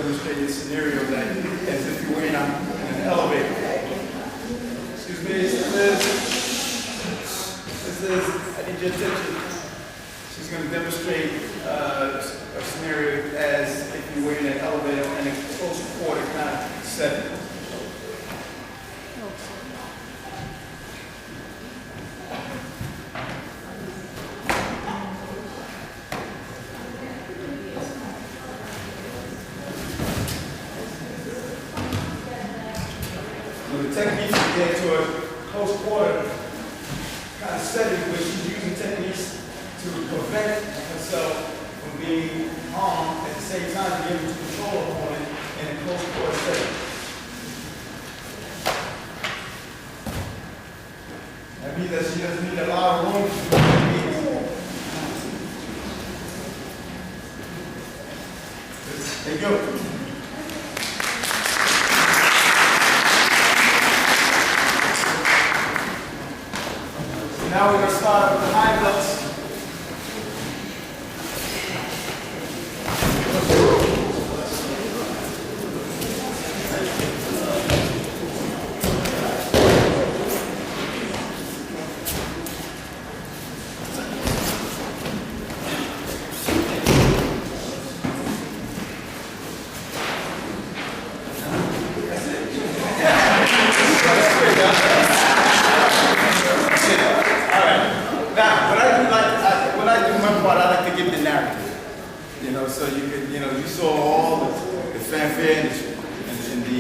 demonstrate a scenario that as if you were in an elevator. Excuse me, Sisters, I need your attention. She's going to demonstrate a scenario as if you were in an elevator in a close quarter kind of setting. So the technique to get to a close quarter kind of setting where she's using techniques to prevent herself from being harmed at the same time being able to control her opponent in a close quarter setting. That means that she doesn't need a lot of room to do techniques. There you go. Now we're going to start with the high belts. So you could, you saw all the fanfare and the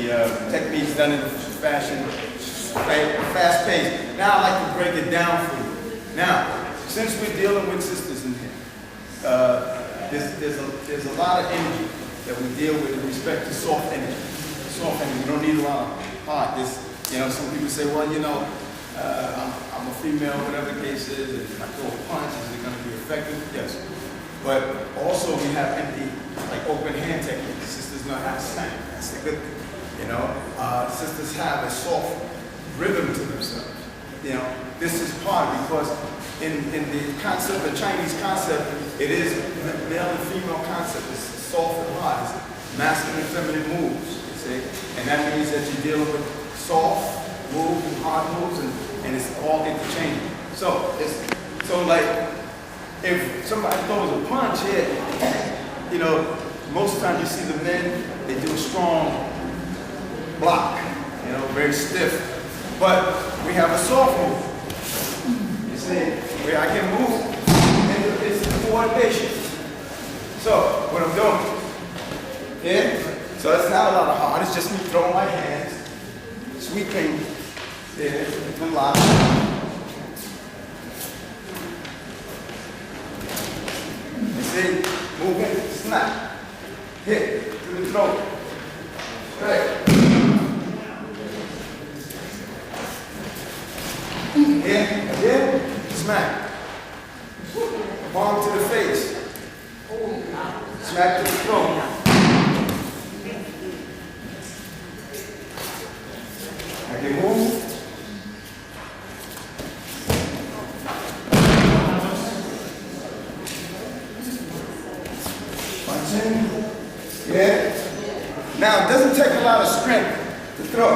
techniques done in fashion, fast paced. Now I'd like to break it down for you. Now, since we're dealing with sisters in here, there's a lot of energy that we deal with in respect to soft energy. Soft energy, you don't need a lot of hard. Some people say, well, I'm a female, whatever the case is, and if I throw a punch, is it going to be effective? Yes. But also we have empty, like open hand techniques. Sisters know how to smack. That's the good thing. Sisters have a soft rhythm to themselves. This is part because in the concept, the Chinese concept, it is male and female concept. It's soft and hard. It's masculine and feminine moves. You see, and that means that you're dealing with soft moves and hard moves, and it's all interchangeable. So like. If somebody throws a punch here, most of the time you see the men, they do a strong block, very stiff. But we have a soft move. You see, where I can move, and it's coordination. So, what I'm doing, so it's not a lot of hard, it's just me throwing my hands, sweeping, the lock. See, move in, snap, hit, to the throat, straight. Here, smack. Palm to the face. Smack to the throat. I can move. Yeah. Now, it doesn't take a lot of strength to throw.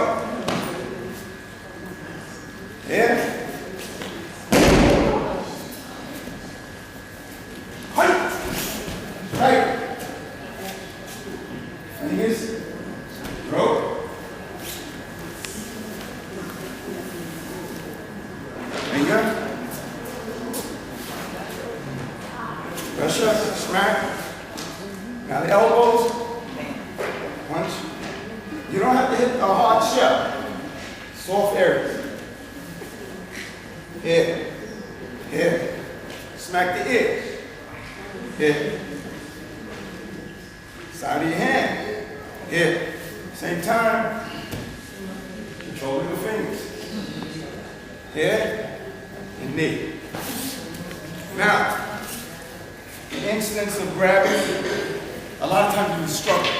Yeah. Right. Fingers. Throw. Finger. Pressure. Smack. Now the elbows, punch. You don't have to hit a hard shell. Soft areas. Here. Smack the ear. Here. Side of your hand. Here. Same time. Controlling the fingers. Here. And knee. Now, the instance of grabbing. A lot of times you struggle,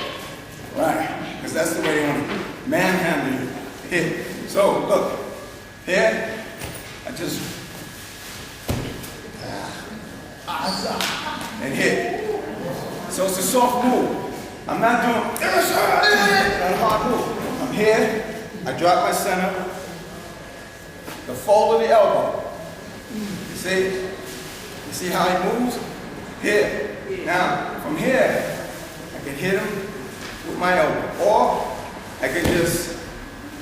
right? Because that's the way they want to manhandle you. Here. So, look. Here. I just and hit. So it's a soft move. I'm not doing not a hard move. I'm here, I drop my center, the fold of the elbow. See? You see how he moves? Here. Now, from here, I can hit him with my elbow. Or I can just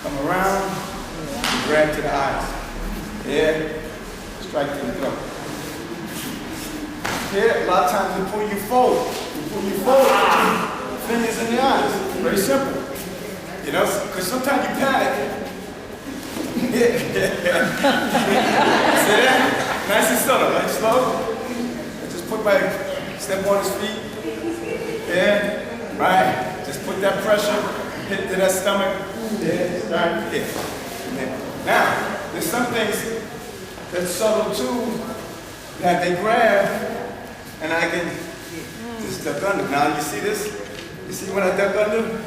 come around and grab to the eyes. Here, strike to the throat. Here, a lot of times we pull you forward. Fingers in the eyes. Very simple. You know, because sometimes you panic. See that? Nice and subtle, right? Slow. I just put my step on his feet. Yeah, right. Just put that pressure, hit to that stomach. Yeah, start hit. Yeah. Now, there's some things that's subtle too that they grab, and I can just duck under. Now you see this? You see when I duck under?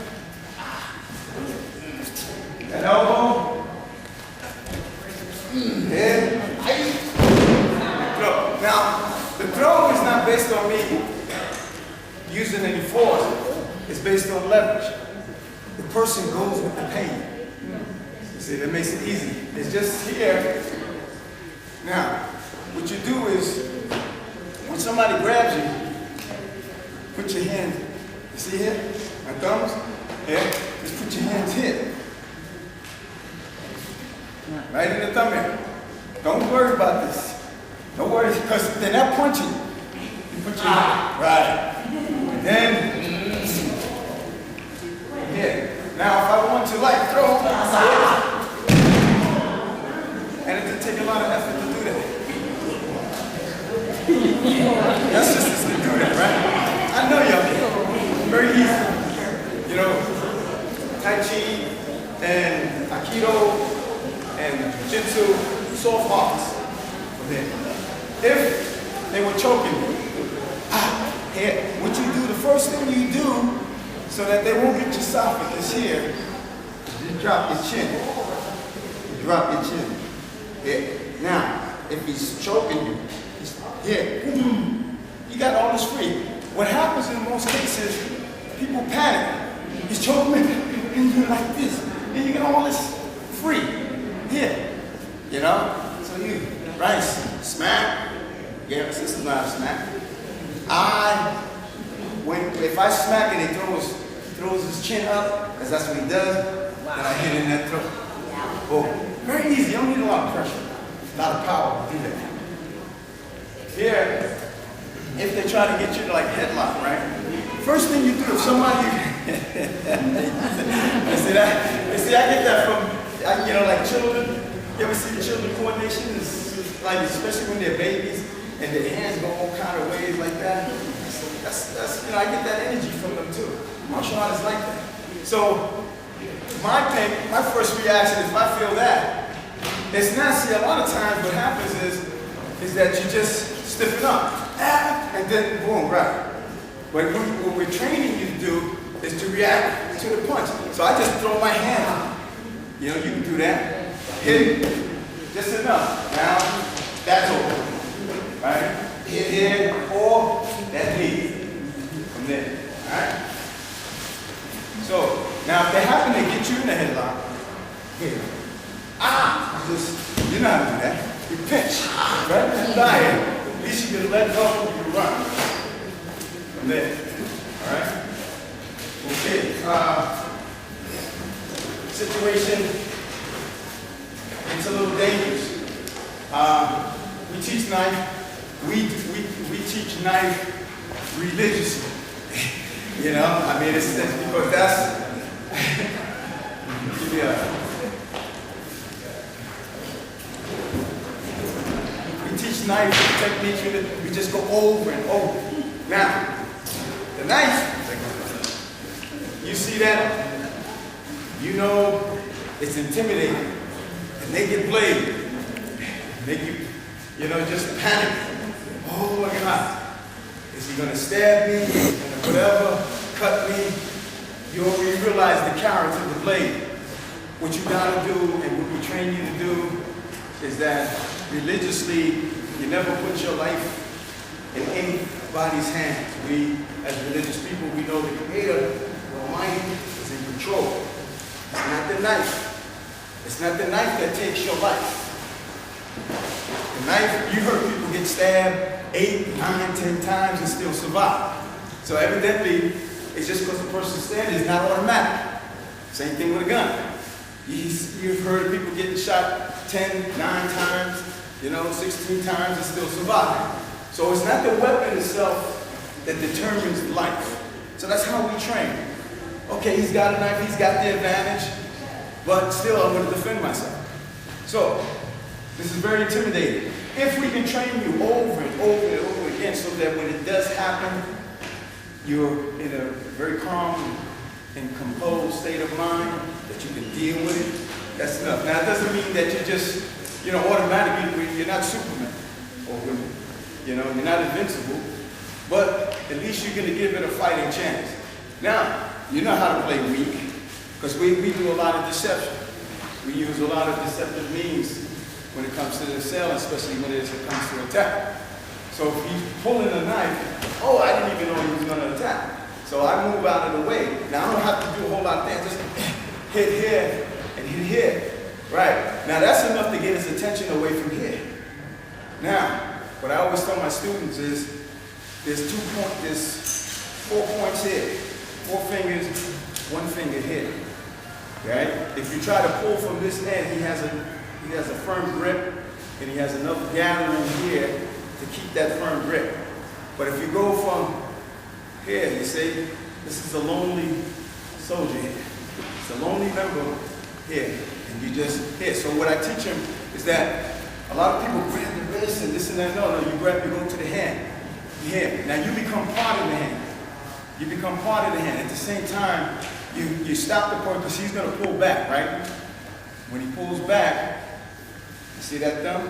That elbow. Yeah. Throw. Now, the throw is not based on me using any force. It's based on leverage. The person goes with the pain. You see, that makes it easy. It's just here. Now, what you do is, when somebody grabs you, put your hand, you see here? My thumbs? Yeah? Just put your hands here. Right in the thumb area. Don't worry about this. Don't worry, because they're not punching. You put your right. And then, here. Now, if I want to like throw, and it didn't take a lot of effort to do that. That's just to do that, right? I know y'all. Very easy. You know, Tai Chi and Aikido and Jiu-Jitsu, soft arts. If they were choking you, here, what you do, the first thing you do, so that they won't get your esophagus here, you drop your chin. You drop your chin. Here. Now, if he's choking you, here, you got all this free. What happens in most cases, people panic. He's choking me, and you're like this, and you get all this free. Here, you know? So you, right, smack. Yeah, this is not a smack. If I smack and he throws his chin up, because that's what he does, then I hit in that throat. Oh, very easy, you don't need a lot of pressure. A lot of power to do that. Here, if they try to get you to like headlock, right? First thing you do, if somebody, you see, I get that from, you know, like children. You ever see the children coordination? It's like, especially when they're babies and their hands go all kind of ways like that. That's you know, I get that energy from them too. Martial artists like that. So my first reaction is if I feel that, it's not, see, a lot of times what happens is that you just stiffen up, and then boom, right. But what we're training you to do is to react to the punch. So I just throw my hand out. You know, you can do that. Hit it, just enough. Now, that's over, right? Hit here, or that leads from there, all right? So, now if they happen to get you in the headlock, here, you know how to do that. You pinch, right? You lie in. At least you can let go, you can run. From there, all right? Okay, situation. It's a little dangerous. We teach knife. We teach knife religiously. You know, I mean, it's because that's. We teach knife techniques. We just go over and over. Now, the knife. You see that? You know, it's intimidating. Naked blade, make you, you know, just panic. Oh my God, is he gonna stab me, whatever, cut me? You already realize the character of the blade. What you gotta do, and what we train you to do, is that religiously, you never put your life in anybody's hands. We, as religious people, we know the Creator, the Almighty, is in control. It's not the knife. It's not the knife that takes your life. The knife, you heard people get stabbed 8, 9, 10 times and still survive. So evidently, it's just because the person's standing, it's not automatic. Same thing with a gun. You've heard people getting shot 10, 9 times, 16 times and still survive. So it's not the weapon itself that determines life. So that's how we train. Okay, he's got a knife, he's got the advantage, but still I'm going to defend myself. So, this is very intimidating. If we can train you over and over and over again so that when it does happen, you're in a very calm and composed state of mind, that you can deal with it, that's enough. Now, it doesn't mean that you just, automatically, you're not Superman, or women. You're not invincible, but at least you're going to give it a fighting chance. Now, you know how to play weak, because we do a lot of deception. We use a lot of deceptive means when it comes to the assailant, especially when it comes to attack. So if he's pulling a knife, oh, I didn't even know he was going to attack. So I move out of the way. Now I don't have to do a whole lot of things. Just hit here and hit here. Right. Now that's enough to get his attention away from here. Now, what I always tell my students is there's 4 points here. 4 fingers, 1 finger here. Right? If you try to pull from this end, he has a firm grip, and he has enough gathering here to keep that firm grip. But if you go from here, you see, this is a lonely soldier here. It's a lonely member here, and you just here. So what I teach him is that a lot of people grab the wrist and this and that. No, you go to the hand. Here. Now you become part of the hand. You become part of the hand. At the same time, you stop the person because he's going to pull back, right? When he pulls back, you see that thumb?